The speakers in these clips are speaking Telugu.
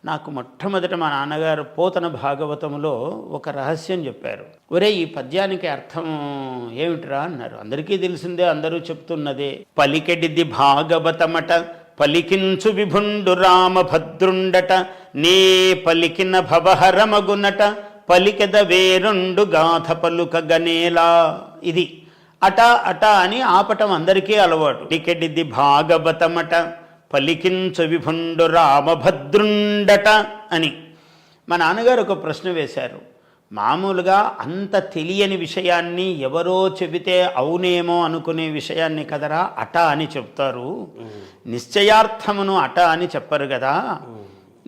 నాకు మొట్టమొదట మా నాన్నగారు పోతన భాగవతములో ఒక రహస్యం చెప్పారు. ఒరే, ఈ పద్యానికి అర్థం ఏమిట్రా అన్నారు. అందరికీ తెలిసిందే, అందరూ చెప్తున్నదే. పలికెడిది భాగవతమట, పలికించు విభుండు రామభద్రుండట, నే పలికిన భవహరమగునట, పలికెద వేరుండు గాథ పలుకగనేలా. ఇది అట అట అని ఆపటం అందరికీ అలవాటు. పలికెడిది భాగవతమట, పలికించు విభుండు రామభద్రుండట అని. మా నాన్నగారు ఒక ప్రశ్న వేశారు. మామూలుగా అంత తెలియని విషయాన్ని ఎవరో చెబితే అవునేమో అనుకునే విషయాన్ని కదరా అట అని చెప్తారు, నిశ్చయార్థమును అట అని చెప్పరు కదా.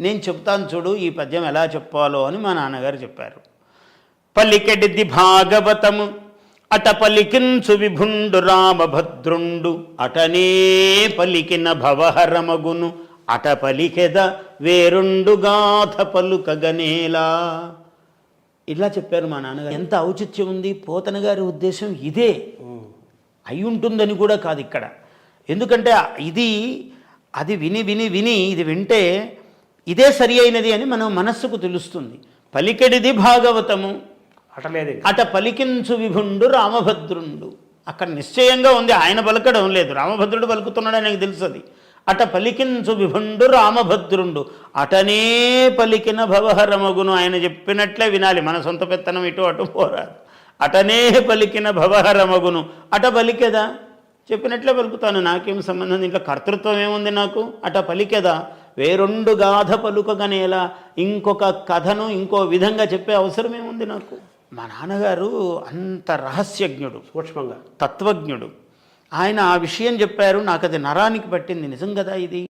నేను చెప్తాను చూడు ఈ పద్యం ఎలా చెప్పాలో అని మా నాన్నగారు చెప్పారు. పలికెడిది భాగవతము అట, పలికించు విభుండు రామభద్రుండు, అటనే పలికిన భవహరమగును, అట పలికెద వేరుండు గాథ పలుకగనేలా. ఇలా చెప్పారు మా నాన్నగారు. ఎంత ఔచిత్యం ఉంది. పోతన గారి ఉద్దేశం ఇదే అయి ఉంటుందని కూడా కాదు ఇక్కడ. ఎందుకంటే అది విని విని విని ఇది వింటే ఇదే సరి అయినది అని మనం మనస్సుకు తెలుస్తుంది. పలికెడిది భాగవతము అట, పలికించు విభుండు రామభద్రుండు. అక్కడ నిశ్చయంగా ఉంది, ఆయన పలకడం లేదు, రామభద్రుడు పలుకుతున్నాడు, ఆయనకు తెలుస్తుంది. అట పలికించు విభుండు రామభద్రుండు, అటనే పలికిన భవహరమగును. ఆయన చెప్పినట్లే వినాలి, మన సొంత పెత్తనం ఇటు అటు పోరాదు. అటనే పలికిన భవహరమగును, అట పలికెదా, చెప్పినట్లే పలుకుతాను, నాకేం సంబంధం, దీంట్లో కర్తృత్వం ఏముంది నాకు. అట పలికెదా వేరుండు గాథ పలుకగనేలా, ఇంకొక కథను ఇంకో విధంగా చెప్పే అవసరం ఏముంది నాకు. మా నాన్నగారు అంత రహస్యజ్ఞుడు, సూక్ష్మంగా తత్వజ్ఞుడు. ఆయన ఆ విషయం చెప్పారు, నాకు అది నరానికి పట్టింది. నిజం కదా ఇది.